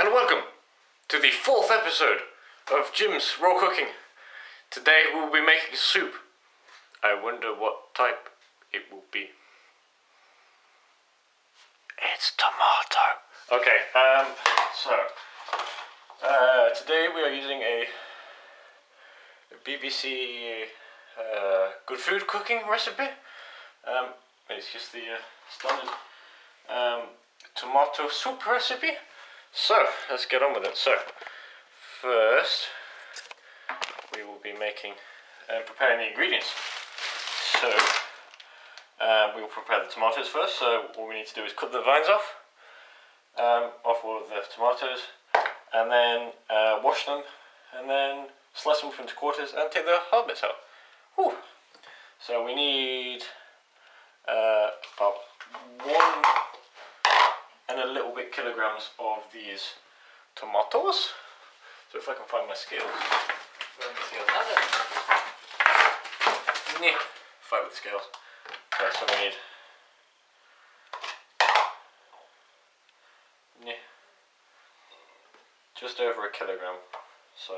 and welcome to the 4th episode of Jim's Raw Cooking. Today we'll be making soup. I wonder what type it will be. It's tomato. Okay, today we are using a BBC good food cooking recipe. It's just the standard tomato soup recipe. So let's get on with it. So first we will be making and preparing the ingredients. So we will prepare the tomatoes first. So what we need to do is cut the vines off all of the tomatoes, and then wash them, and then slice them up into quarters and take the hard bits out. Whew. So we need about 1 and a little bit kilograms of these tomatoes. So if I can find my scales. Fight with the scales. Okay, so we need just over a kilogram. So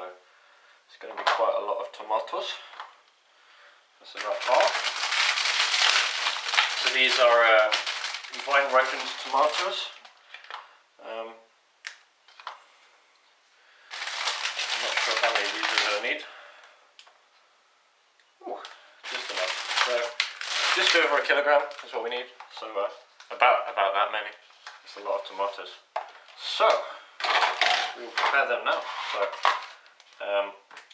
it's going to be quite a lot of tomatoes. That's about half. So these are vine ripened tomatoes. I'm not sure how many of these we're going to need. Ooh, just enough. So just over a kilogram is what we need. So about that many. It's a lot of tomatoes. So we will prepare them now. So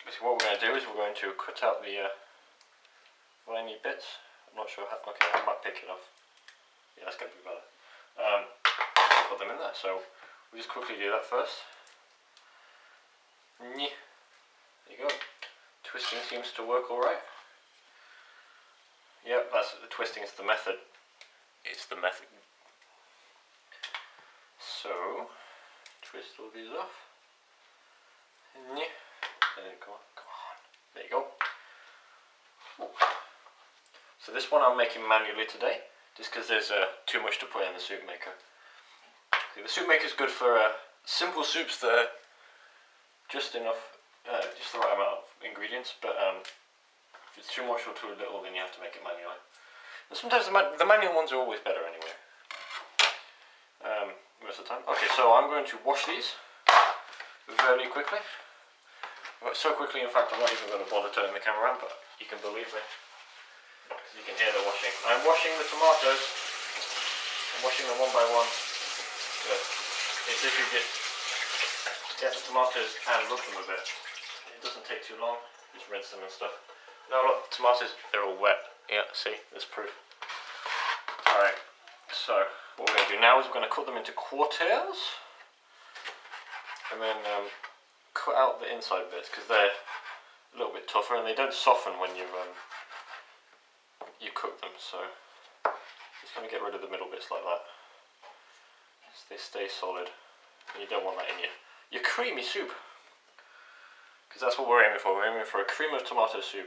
basically what we're going to do is we're going to cut out the viney bits. I'm not sure how. Okay, I might pick it off. Yeah, that's going to be better. Put them in there. So we'll just quickly do that first. There you go. Twisting seems to work alright. Yep, that's the twisting is the method. It's the method. So twist all these off. There you go. Come on. There you go. Ooh. So this one I'm making manually today, just because there's too much to put in the soup maker. The soup maker is good for simple soups that are just enough, just the right amount of ingredients. But if it's too much or too little, then you have to make it manually. And sometimes the manual ones are always better anyway. Most of the time. Okay, so I'm going to wash these very quickly. So quickly, in fact, I'm not even going to bother turning the camera around, but you can believe me. You can hear the washing. I'm washing the tomatoes. I'm washing them one by one. But it's if you just get the tomatoes and rub them a bit. It doesn't take too long. Just rinse them and stuff. Now look, tomatoes, they're all wet. Yeah, see, there's proof. Alright, so what we're going to do now is we're going to cut them into quarters. And then cut out the inside bits, because they're a little bit tougher and they don't soften when you cook them. So just going to get rid of the middle bits like that. So they stay solid. And you don't want that in your creamy soup. Because that's what we're aiming for. We're aiming for a cream of tomato soup.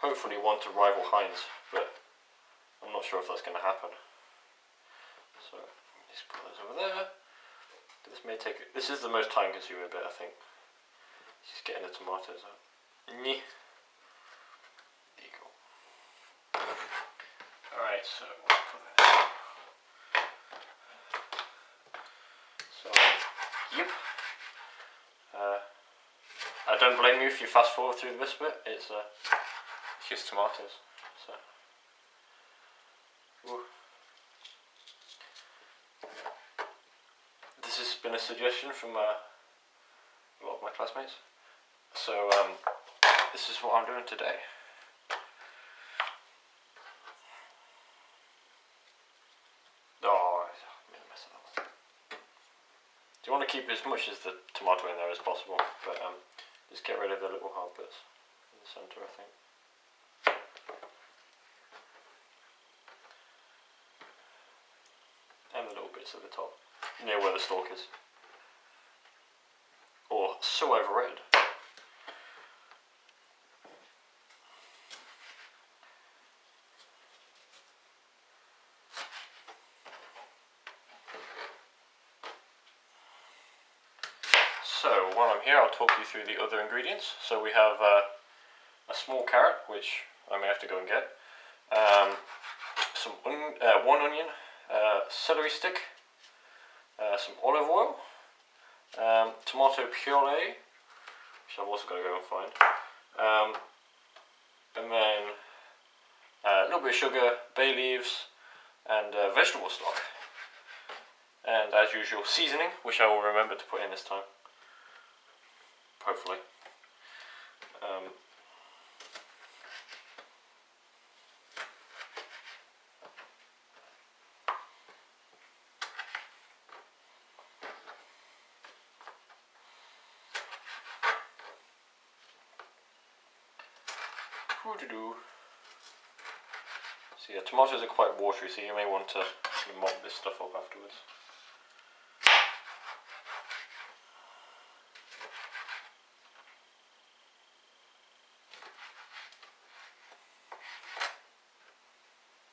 Hopefully one to rival Heinz, but I'm not sure if that's going to happen. So just put those over there. This may take. This is the most time consuming bit, I think. Just getting the tomatoes out. There you go. Alright, so we'll put that in. So, yep. I don't blame you if you fast forward through this bit. It's just tomatoes. So, ooh. This has been a suggestion from a lot of my classmates. So this is what I'm doing today. Oh, I made a mess of that one. You want to keep as much as the tomato in there as possible, but just get rid of the little hard bits in the centre, I think. And the little bits at the top, near where the stalk is. Or so I've read. So while I'm here, I'll talk you through the other ingredients. So we have a small carrot, which I may have to go and get. One onion, celery stick, some olive oil, tomato puree, which I've also got to go and find, and then a little bit of sugar, bay leaves, and vegetable stock. And as usual, seasoning, which I will remember to put in this time, hopefully. So yeah, tomatoes are quite watery, so you may want to mop this stuff up afterwards.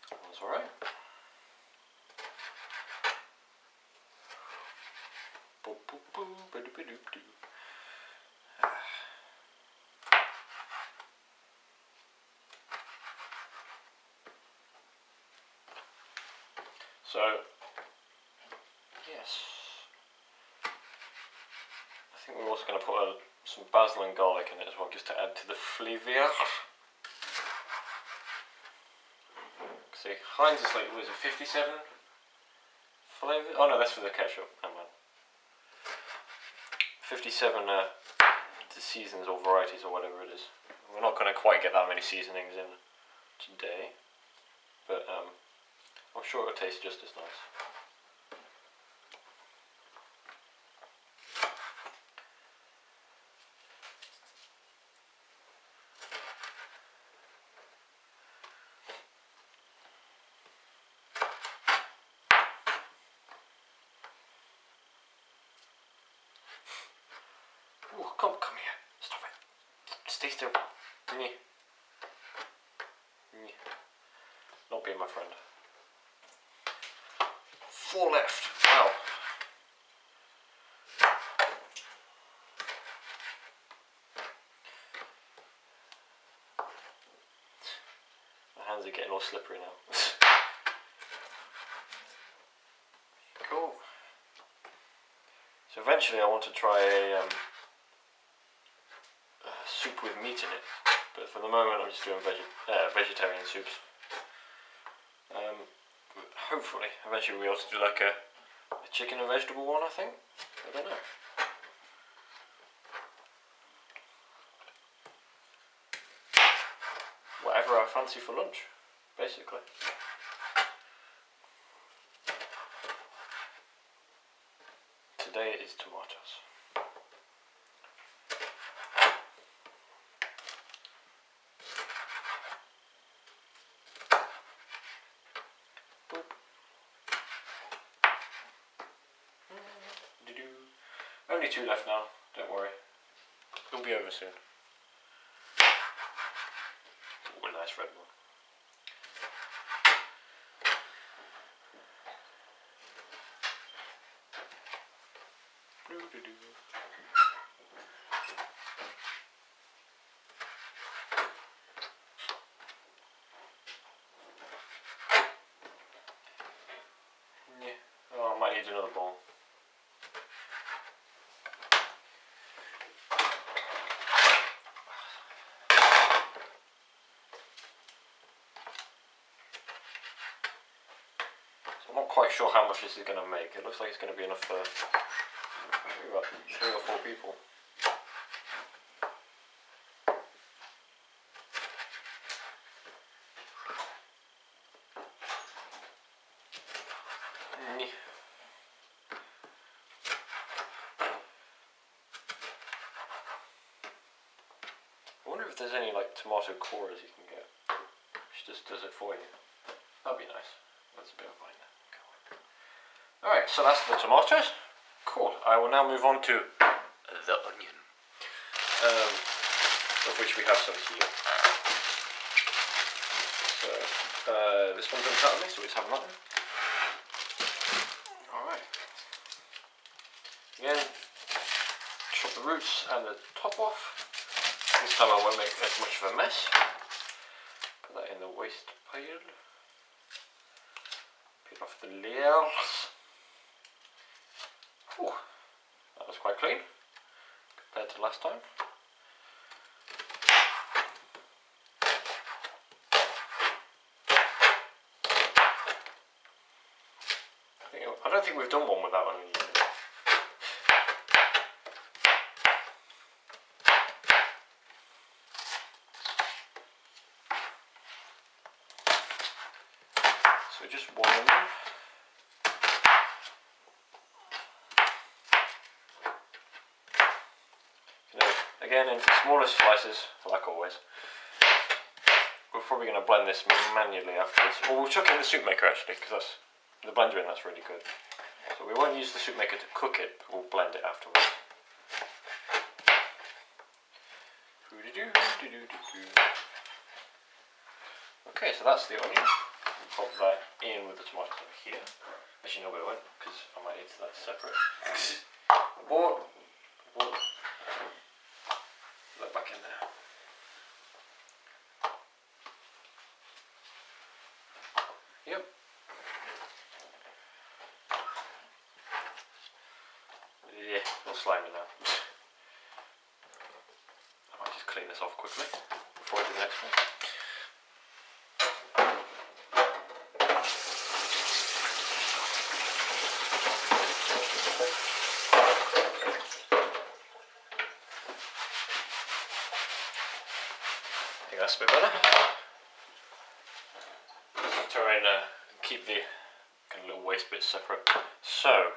That's alright. So, yes, I think we're also going to put some basil and garlic in it as well, just to add to the flavour. See, Heinz is like, what is it, 57 flavour? Oh no, that's for the ketchup. Hang on. 57 seasons or varieties or whatever it is. We're not going to quite get that many seasonings in today, but I'm sure it'll taste just as nice. Ooh, come here. Stop it. Stay still. Not being my friend. 4 left. Wow. My hands are getting all slippery now. Cool. So eventually I want to try a soup with meat in it, but for the moment I'm just doing vegetarian soups. Hopefully, eventually we'll also do like a chicken and vegetable one, I think. I don't know. Whatever I fancy for lunch, basically. Today it is tomatoes. Only 2 left now, don't worry. It'll be over soon. Ooh, a nice red one. Yeah. Oh, I might need another bowl. I'm not quite sure how much this is going to make. It looks like it's going to be enough for about 3 or 4 people. I wonder if there's any like tomato cores you can get, which just does it for you. That'd be nice. That's a bit of mine. Alright, so that's the tomatoes. Cool. I will now move on to the onion, of which we have some here. So this one's uncut on me, so we just have that one. Alright. Again, roots and the top off. This time I won't make as much of a mess. Put that in the waste pile. Peel off the layers. Ooh, that was quite clean compared to last time. I don't think we've done one with that one yet. So just one of them. Again, in smaller slices, like always. We're probably going to blend this manually afterwards. Or we'll chuck it in the soup maker actually, because that's the blender in that's really good. So we won't use the soup maker to cook it, but we'll blend it afterwards. Okay, so that's the onion. We'll pop that in with the tomatoes over here. Actually, no, we won't, because I might eat that separate. But look back in there. Yep. Yeah, a little slimy now. I might just clean this off quickly before I do the next one. I think that's a bit better. I'll try and keep the kind of little waste bits separate. So,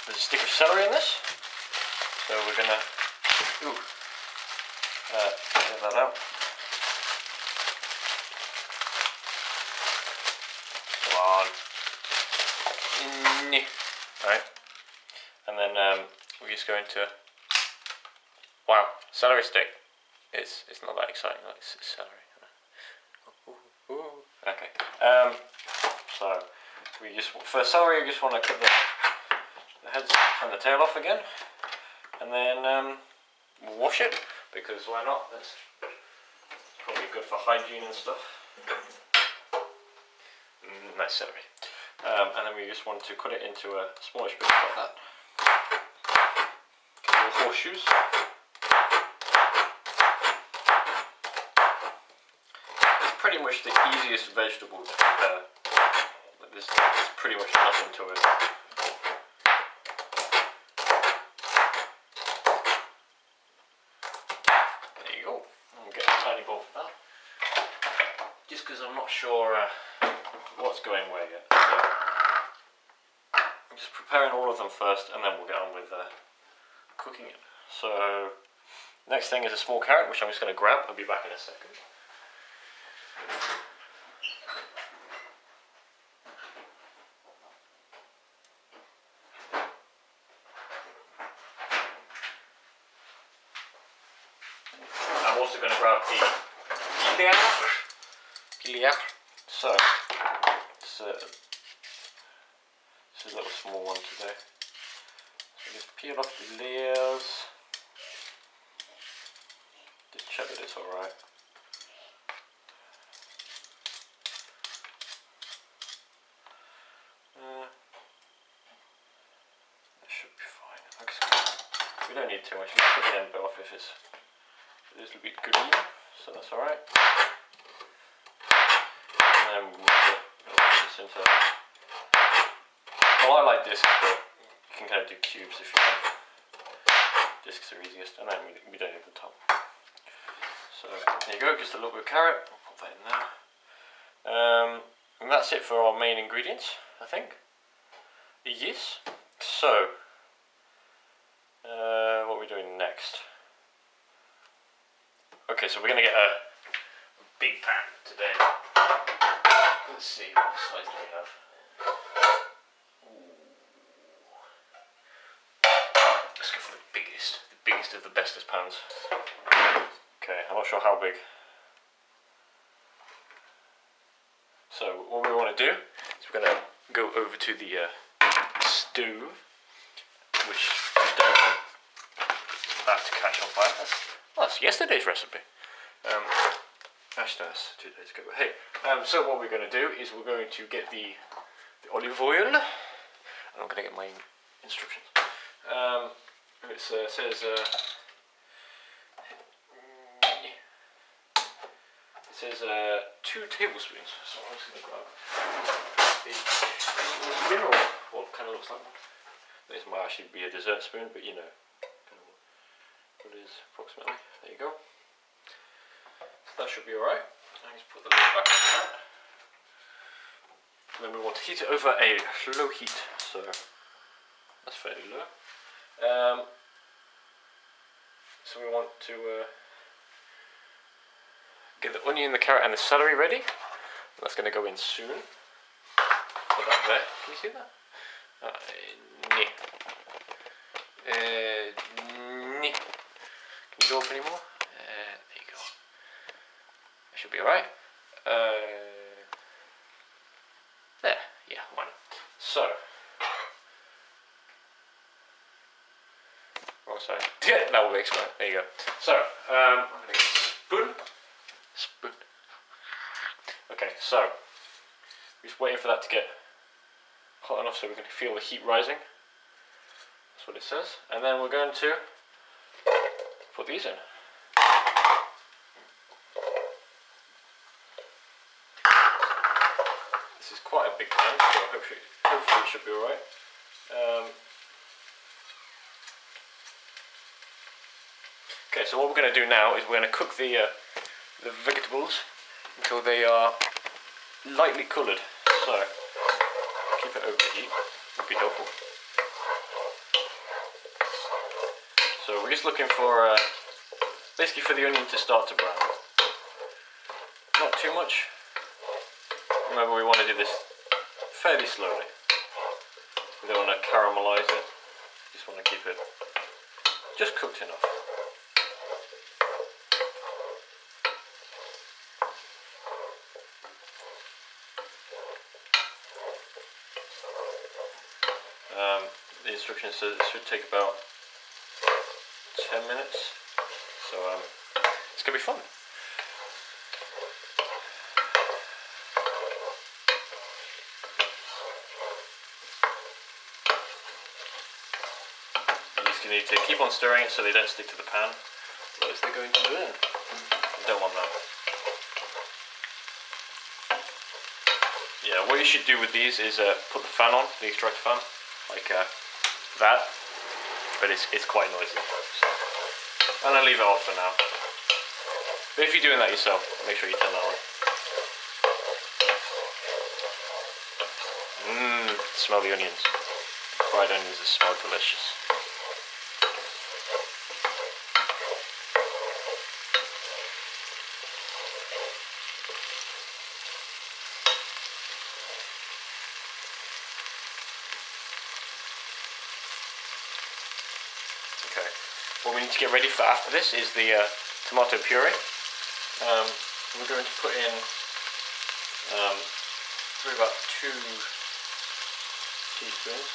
there's a stick of celery in this. So we're gonna get that out. Come on. Right. And then we're just going to, wow, celery stick. It's not that exciting, like it's celery. Okay. So we just, for celery, we just want to cut the heads and the tail off again, and then we'll wash it, because why not? That's probably good for hygiene and stuff. Nice celery. And then we just want to cut it into a smallish bit like that. Little horseshoes. It's pretty much the easiest vegetable to prepare. There's pretty much nothing to it. There you go. I'll get a tiny bowl for that. Just because I'm not sure what's going where yet. So I'm just preparing all of them first, and then we'll get on with cooking it. So next thing is a small carrot, which I'm just going to grab. I'll be back in a second. I'm also going to grab the Giliac. So, this is a little small one today. So just peel off the layers. Just check that it's alright. That should be fine. We don't need too much. We'll put the end bit off if it's a little bit green, so that's alright. And then we'll put this into. Well, I like discs, but you can kind of do cubes if you want. Discs are easiest, and then we don't need the top. So there you go, just a little bit of carrot. I'll put that in there. And that's it for our main ingredients, I think. Yes. So, what are we doing next? Okay, so we're going to get a big pan today. Let's see, what size do we have? Ooh. Let's go for the biggest of the bestest pans. Okay, I'm not sure how big. So what we want to do is we're going to go over to the stove, which is down that to catch on fire. That's yesterday's recipe. Actually, that's 2 days ago. But hey, so what we're going to do is we're going to get the olive oil. And I'm going to get my instructions. It says 2 tablespoons. So I'm just going to grab a tablespoon, or what kind of looks like one. This might actually be a dessert spoon, but you know kind of what it is approximately. There you go. So that should be alright. I just put the lid back on that. And then we want to heat it over a low heat. So that's fairly low. So we want to get the onion, the carrot and the celery ready. That's going to go in soon. Put that there. Can you see that? Can you go up anymore? There you go. That should be alright. There. Yeah, why not? So. Wrong side. Yeah, that will be explained. There you go. So, I'm going to get a spoon. Okay, so we're just waiting for that to get hot enough so we can feel the heat rising. That's what it says. And then we're going to put these in. This is quite a big pan, so hopefully it should be alright. Okay, so what we're going to do now is we're going to cook the vegetables until they are lightly coloured. So keep it over the heat, would be helpful. So we're just looking for basically for the onion to start to brown. Not too much. Remember, we want to do this fairly slowly. We don't want to caramelise it. Just want to keep it just cooked enough. The instructions says it should take about 10 minutes, so it's going to be fun. You just need to keep on stirring it so they don't stick to the pan, otherwise they're going to burn. You don't want that. Yeah, what you should do with these is put the fan on, the extractor fan, like that, but it's quite noisy, so I'm going to leave it off for now. But if you're doing that yourself, make sure you turn that on. Smell the onions. Fried onions smell delicious. Okay, what we need to get ready for after this is the tomato puree. We're going to put in probably about 2 teaspoons.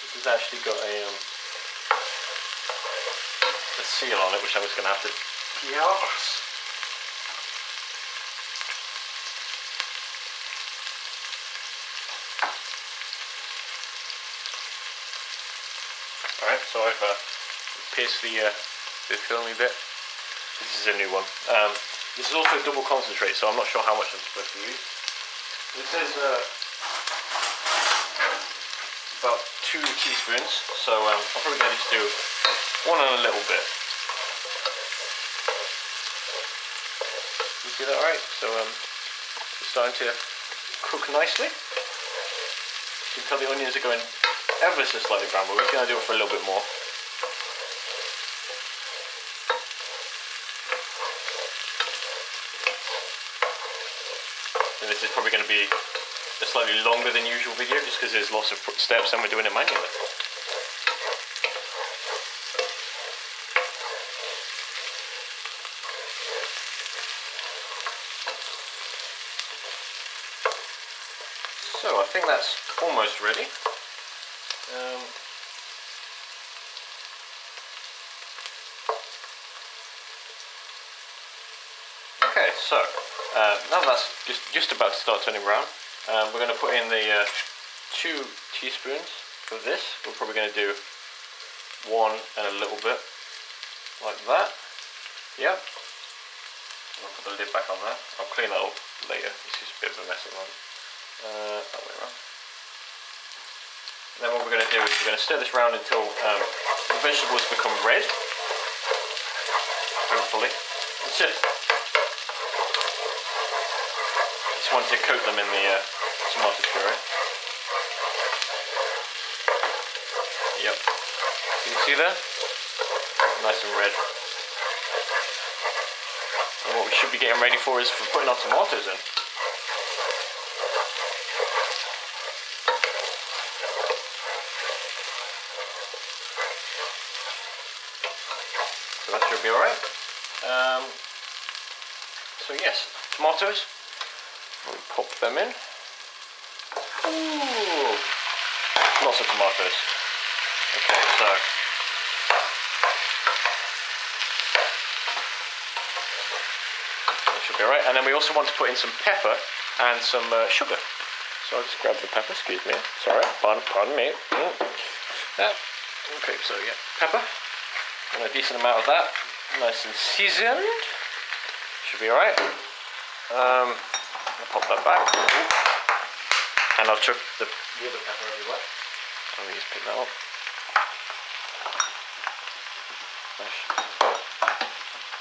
This has actually got a seal on it, which I'm just going to have to pierce. Alright, so I've pierced the filmy bit. This is a new one. This is also double concentrate, so I'm not sure how much I'm supposed to use. This is about 2 teaspoons, so I'm probably going to just do 1 and a little bit. You see that right? So it's starting to cook nicely. You can tell the onions are going ever so slightly brown, but we're going to do it for a little bit more. And this is probably going to be a slightly longer than usual video, just because there's lots of steps and we're doing it manually. So I think that's almost ready. so now that's just about to start turning brown. We're going to put in the 2 teaspoons of this. We're probably going to do 1 and a little bit, like that. Yep. I'll put the lid back on that. I'll clean that up later. It's just a bit of a mess at the moment. That way around. And then what we're going to do is we're going to stir this round until the vegetables become red. Hopefully. That's it. Just want to coat them in the tomato puree. Yep. Can you see there? Nice and red. And what we should be getting ready for is for putting our tomatoes in. So that should be alright. So yes, tomatoes. We pop them in. Ooh, lots of tomatoes. Okay, so that should be alright. And then we also want to put in some pepper and some sugar. So I'll just grab the pepper. Excuse me. Sorry, pardon me. Okay, so yeah, pepper. And a decent amount of that. Nice and seasoned. Should be alright. I'll pop that back. And I'll chuck the other pepper everywhere. Let me just pick that up.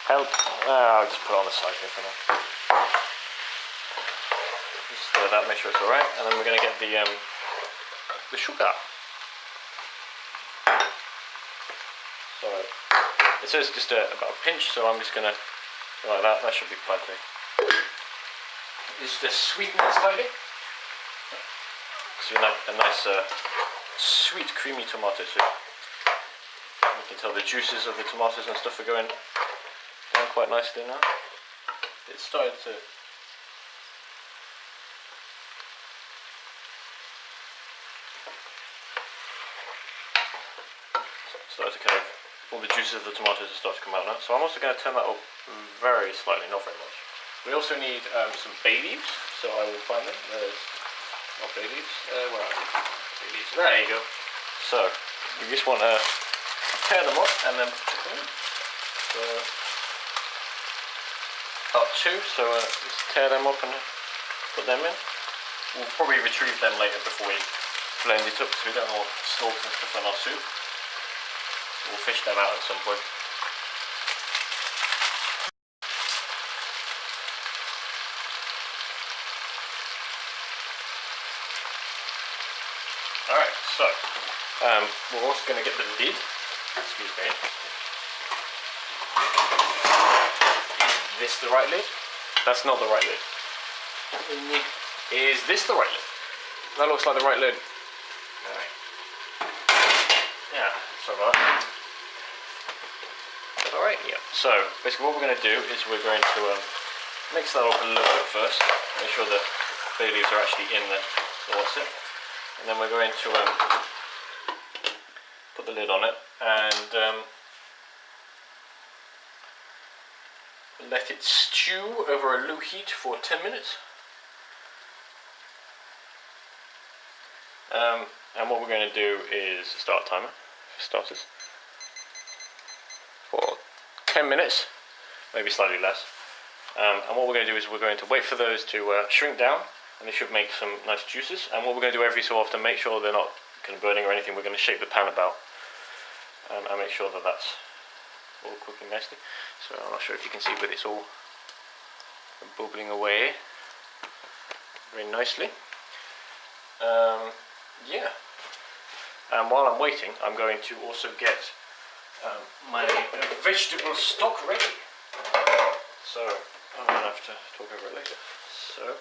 Help. I'll just put it on the side here for now. Just stir that, make sure it's alright. And then we're going to get the sugar. So it says just about a pinch, so I'm just going to go like that. That should be plenty. Just to sweeten it slightly. So you have a nice sweet creamy tomato soup. You can tell the juices of the tomatoes and stuff are going down quite nicely now. It started to kind of, all the juices of the tomatoes are starting to come out now. So I'm also going to turn that up very slightly, not very much. We also need some bay leaves, so I will find them. There's not bay leaves. Where are they? Bay leaves. There you go. So you just want to tear them up and then put them in. So about 2. So just tear them up and put them in. We'll probably retrieve them later before we blend it up, because we don't want stalks and stuff in our soup. So we'll fish them out at some point. Alright, so we're also going to get the lid. Excuse me. Is this the right lid? That's not the right lid. Is this the right lid? That looks like the right lid. Alright. Yeah, sorry about that. Alright, yeah. So basically what we're going to do is we're going to mix that up a little bit first. Make sure the bay leaves are actually in there. So that's it. And then we're going to put the lid on it and let it stew over a low heat for 10 minutes. And what we're going to do is start a timer for starters for 10 minutes, maybe slightly less. And what we're going to do is we're going to wait for those to shrink down, and they should make some nice juices. And what we're going to do every so often, make sure they're not kind of burning or anything, we're going to shake the pan about and make sure that that's all cooking nicely. So I'm not sure if you can see, but it's all bubbling away very nicely. Yeah. And while I'm waiting, I'm going to also get my vegetable stock ready. So I'm going to have to talk over it later. So,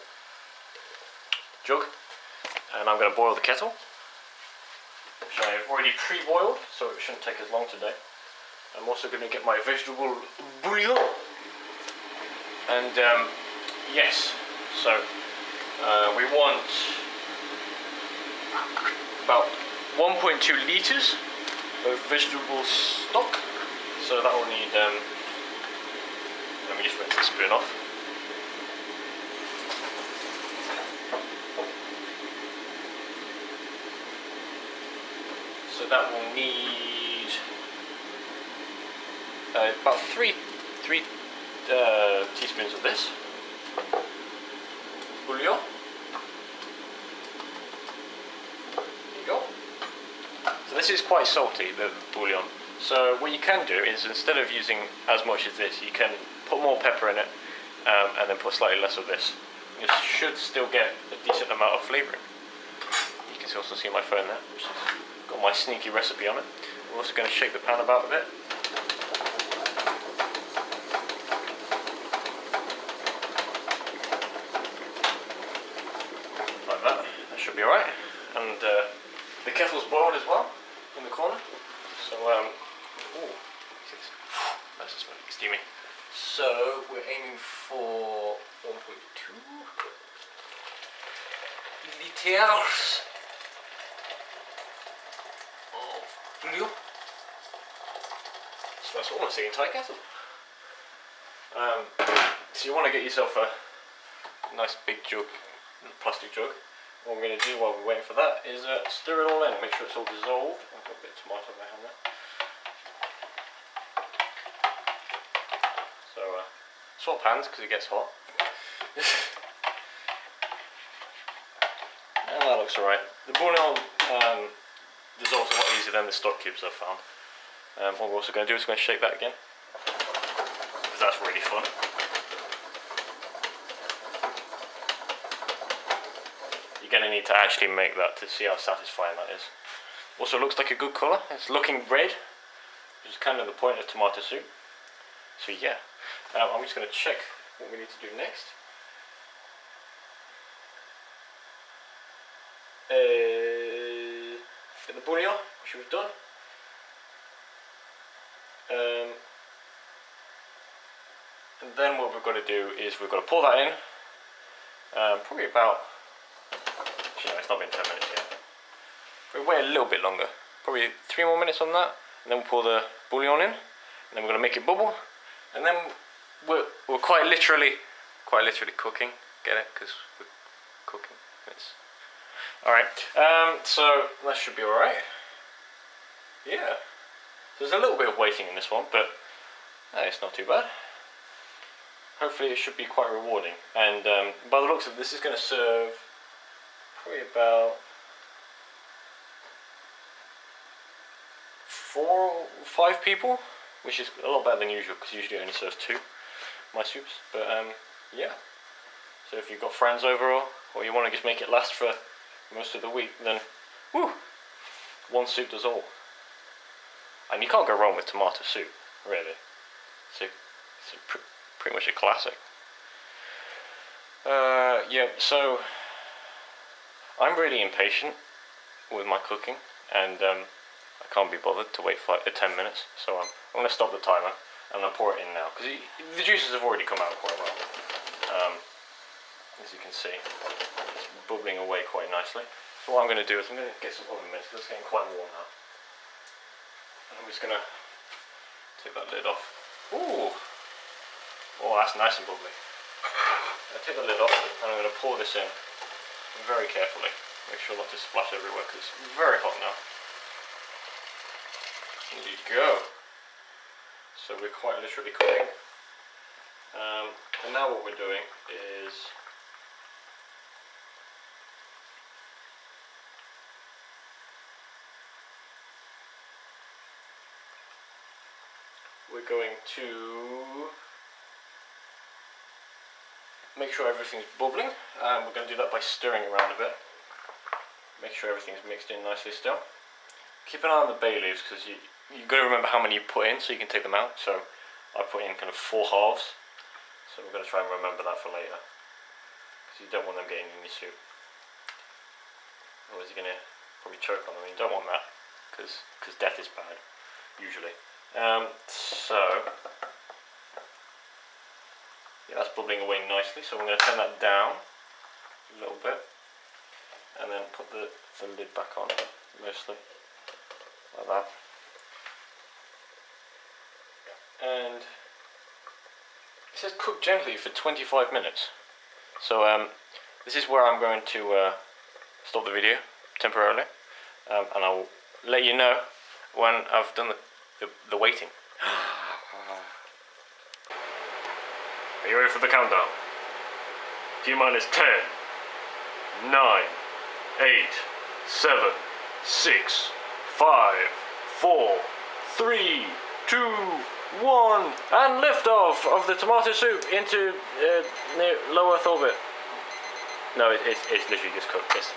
jug, and I'm going to boil the kettle, which I have already pre-boiled, so it shouldn't take as long today. I'm also going to get my vegetable bouillon, and yes, so we want about 1.2 litres of vegetable stock, so that will need, let me just rinse the spoon off. So that will need about three teaspoons of this bouillon. There you go. So this is quite salty, the bouillon. So what you can do is, instead of using as much as this, you can put more pepper in it and then put slightly less of this. You should still get a decent amount of flavouring. You can also see my phone there, which has got my sneaky recipe on it. We're also going to shake the pan about a bit. Like that. That should be alright. And the kettle's boiled as well in the corner. So, ooh, that's just smelling steamy. So we're aiming for 1.2 liters of bouillon. So that's almost the entire kettle. So you want to get yourself a nice big jug, plastic jug. What we're going to do while we're waiting for that is stir it all in, make sure it's all dissolved. I've got a bit of tomato in my hand there. So swap hands because it gets hot. And that looks alright. The bouillon dissolves a lot easier than the stock cubes I've found. What we're also going to do is going to shake that again, because that's really fun. You're going to need to actually make that to see how satisfying that is. Also looks like a good colour. It's looking red, which is kind of the point of tomato soup. So yeah, I'm just going to check what we need to do next. The bouillon, which we've done. And then what we've got to do is we've got to pour that in. Probably about, actually no, it's not been 10 minutes yet. We'll wait a little bit longer, probably 3 more minutes on that, and then we'll pour the bouillon in, and then we're going to make it bubble, and then we're quite literally cooking. Get it? Because we're cooking. Alright, so that should be alright. Yeah, there's a little bit of waiting in this one, but it's not too bad. Hopefully it should be quite rewarding, and by the looks of it, this is going to serve probably about 4 or 5 people, which is a lot better than usual, because usually it only serves 2, my soups. But yeah, so if you've got friends over, or you want to just make it last for most of the week, then woo, 1 soup does all. And you can't go wrong with tomato soup, really. It's pretty much a classic. Yeah, so I'm really impatient with my cooking, and I can't be bothered to wait 10 minutes, so I'm going to stop the timer and I'll pour it in now, because the juices have already come out quite well. As you can see, it's bubbling away quite nicely. So what I'm going to do is I'm going to get some oven mitts, because it's getting quite warm now. And I'm just going to take that lid off. Ooh! Oh, that's nice and bubbly. I'll take the lid off and I'm going to pour this in very carefully. Make sure not to splash everywhere, because it's very hot now. There you go. So we're quite literally cooking. And now what we're doing is we're going to make sure everything's bubbling. We're going to do that by stirring it around a bit. Make sure everything's mixed in nicely still. Keep an eye on the bay leaves, because you've got to remember how many you put in so you can take them out. So I put in kind of 4 halves. So we're going to try and remember that for later, because you don't want them getting in your soup. Otherwise you're going to probably choke on them, and you don't want that, because death is bad, usually. So yeah, that's bubbling away nicely, so I'm going to turn that down a little bit, and then put the lid back on, mostly, like that. And it says cook gently for 25 minutes. So this is where I'm going to stop the video temporarily, and I'll let you know when I've done the waiting. Are you ready for the countdown? T minus 10, 9, 8, 7, 6, 5, 4, 3, 2, 1, and liftoff of the tomato soup into near low Earth orbit. No, it's literally just cooked. It's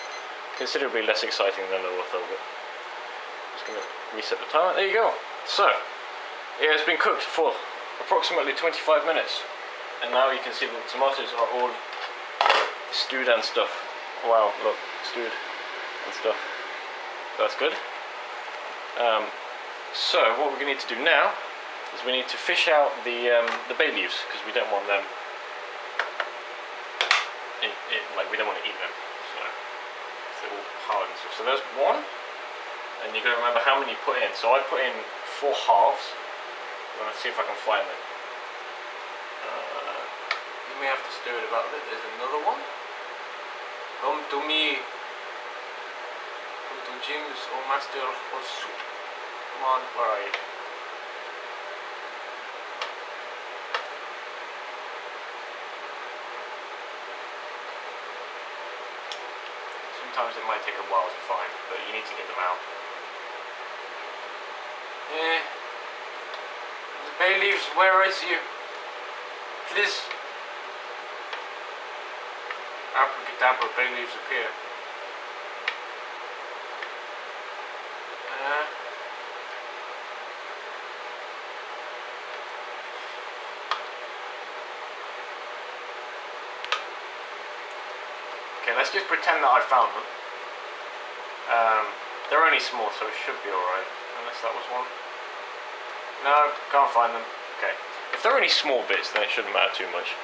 considerably less exciting than low Earth orbit. Just gonna reset the timer. There you go. So it has been cooked for approximately 25 minutes, and now you can see the tomatoes are all stewed and stuff. Wow, look, stewed and stuff. That's good. So what we're going to need to do now is we need to fish out the bay leaves, because we don't want them. Like we don't want to eat them. So they're all hard and stuff. So there's one, and you've got to remember how many you put in. So I put in 4 halves. I'm going to see if I can find them. You may have to stir it about a bit. There's another one. Come to me. Come to James, oh master of soup. Come on, where are you? Sometimes it might take a while to find, but you need to get them out. The bay leaves, where is you? Please. Abracadabra, bay leaves appear. Okay, let's just pretend that I found them. They're only small, so it should be alright. Unless that was one. No, can't find them. Okay. If they're only small bits, then it shouldn't matter too much.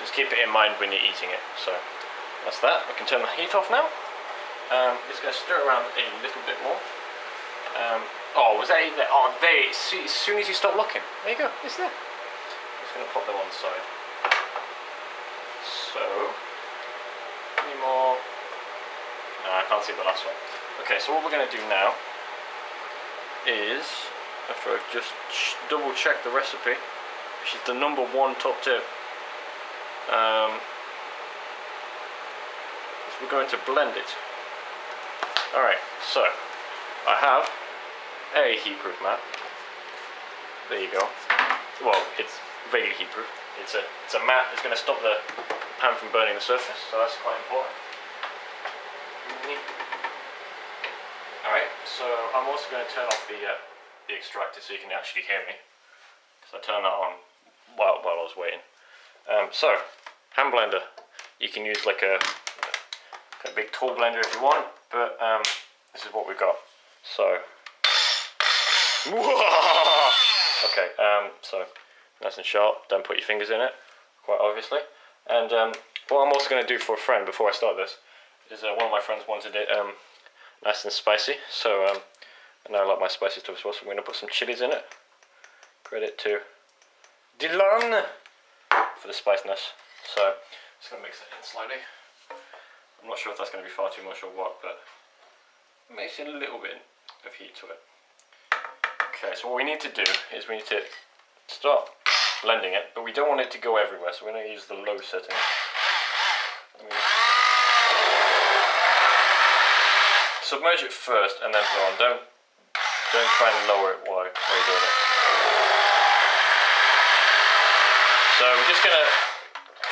Just keep it in mind when you're eating it. So that's that. I can turn the heat off now. Just going to stir around a little bit more. Oh, was that there? Oh, there. See, as soon as you stop looking, there you go. It's there. I'm just going to pop them on the side. So, any more? No, I can't see the last one. Okay, so what we're going to do now is, after I've just double checked the recipe, which is the number 1 top tip, is we're going to blend it. Alright, so I have a heatproof mat. There you go. Well, it's vaguely heatproof. It's a mat that's going to stop the pan from burning the surface, so that's quite important. Alright, so I'm also going to turn off the extractor so you can actually hear me, because I turned that on while I was waiting. So, hand blender. You can use like a big tool blender if you want, but this is what we've got. So, okay, so nice and sharp. Don't put your fingers in it, quite obviously. And what I'm also going to do for a friend before I start this is one of my friends wanted it nice and spicy, so I know I like my spicy stuff as well, so I'm going to put some chilies in it. Credit to Dylan for the spiciness. So just going to mix it in slightly. I'm not sure if that's going to be far too much or what, but it makes a little bit of heat to it. Okay, so what we need to do is we need to start blending it, but we don't want it to go everywhere, so we're going to use the low setting. Submerge it first and then blow on. Don't try and lower it while you're doing it. So we're just going to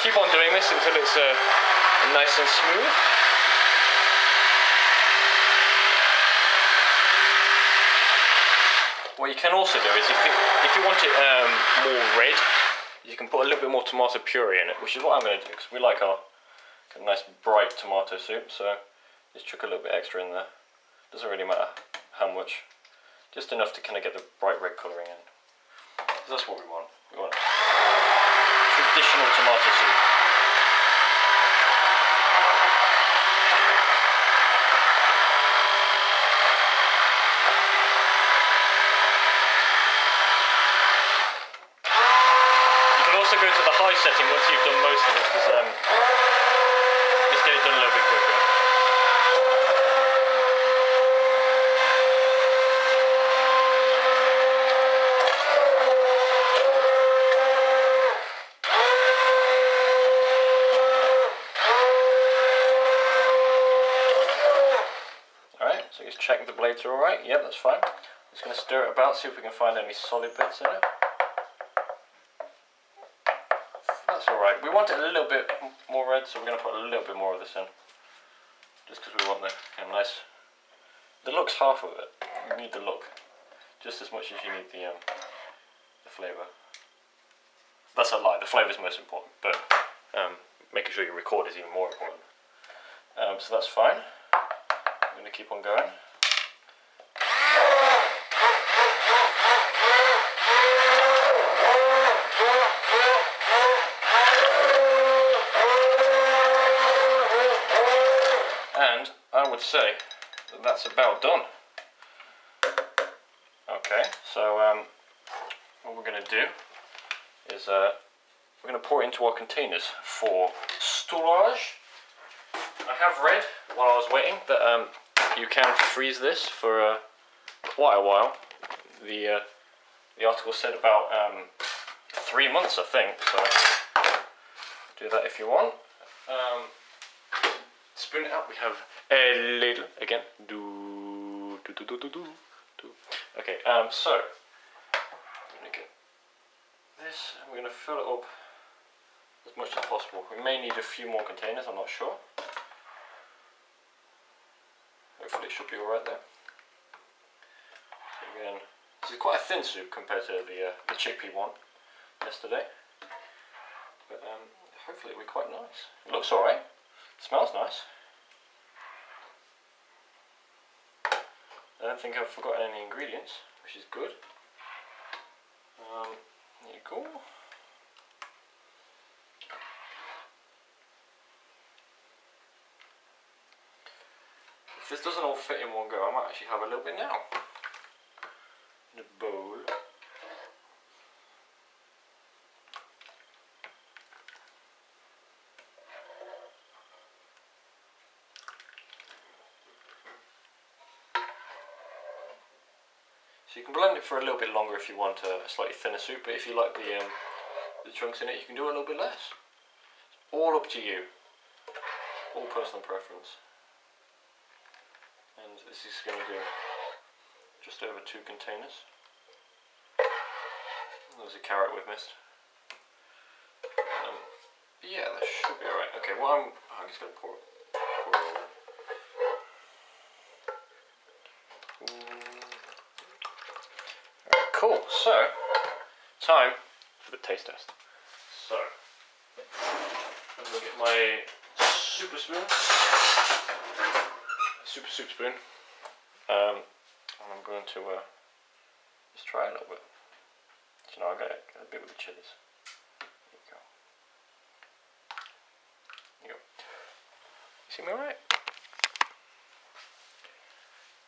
keep on doing this until it's nice and smooth. What you can also do is if you want it more red, you can put a little bit more tomato puree in it, which is what I'm going to do, because we like our nice bright tomato soup, so just chuck a little bit extra in there. Doesn't really matter how much, just enough to kind of get the bright red colouring in. So that's what we want. We want traditional tomato soup. You can also go to the high setting once you've done most of it, because just get it done a little bit quicker. is check the blades are alright. Yep, that's fine. I'm just going to stir it about, see if we can find any solid bits in it. That's alright. We want it a little bit more red, so we're going to put a little bit more of this in. Just because we want the nice... The look's half of it. You need the look. Just as much as you need the flavour. That's a lie, the flavour is most important, but making sure you record is even more important. So that's fine. I'm going to keep on going. And I would say that that's about done. Okay, so what we're going to do is we're going to pour it into our containers for storage. I have read while I was waiting that you can freeze this for quite a while. The article said about 3 months, I think. So do that if you want. Spoon it up. We have a ladle again. Okay. So I'm going to get this. And we're going to fill it up as much as possible. We may need a few more containers. I'm not sure. Hopefully it should be alright there. So again, this is quite a thin soup compared to the chickpea one yesterday. But hopefully it'll be quite nice. It looks alright. Smells nice. I don't think I've forgotten any ingredients, which is good. There you go. If this doesn't all fit in one go, I might actually have a little bit now. In a bowl. So you can blend it for a little bit longer if you want a slightly thinner soup, but if you like the chunks in it, you can do a little bit less. It's all up to you. All personal preference. And this is going to do just over 2 containers. There's a carrot we've missed. But yeah, that should be alright. Okay, well I'm just going to pour it all in. Alright, cool. So, time for the taste test. So, I'm going to get my super spoon. Super soup spoon, and I'm going to just try a little bit. So now I've got a bit with the chilies. There you go. There you go. You see me alright?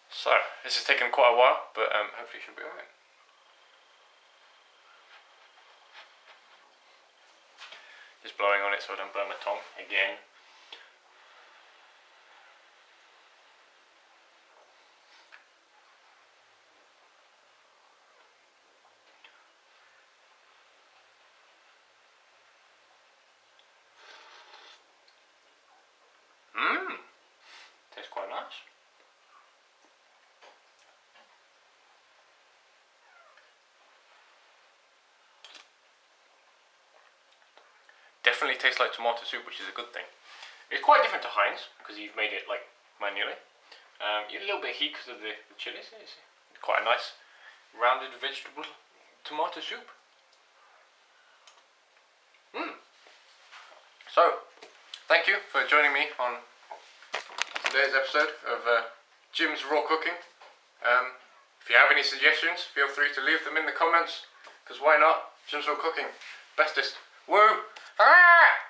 So, this has taken quite a while, but hopefully it should be alright. Just blowing on it so I don't burn my tongue again. Tastes quite nice. Definitely tastes like tomato soup, which is a good thing. It's quite different to Heinz because you've made it like manually. You get a little bit of heat because of the chilies. It's quite a nice rounded vegetable tomato soup. So, thank you for joining me on today's episode of Jim's Raw Cooking. If you have any suggestions, feel free to leave them in the comments, because why not? Jim's Raw Cooking, bestest. Woo! Ah!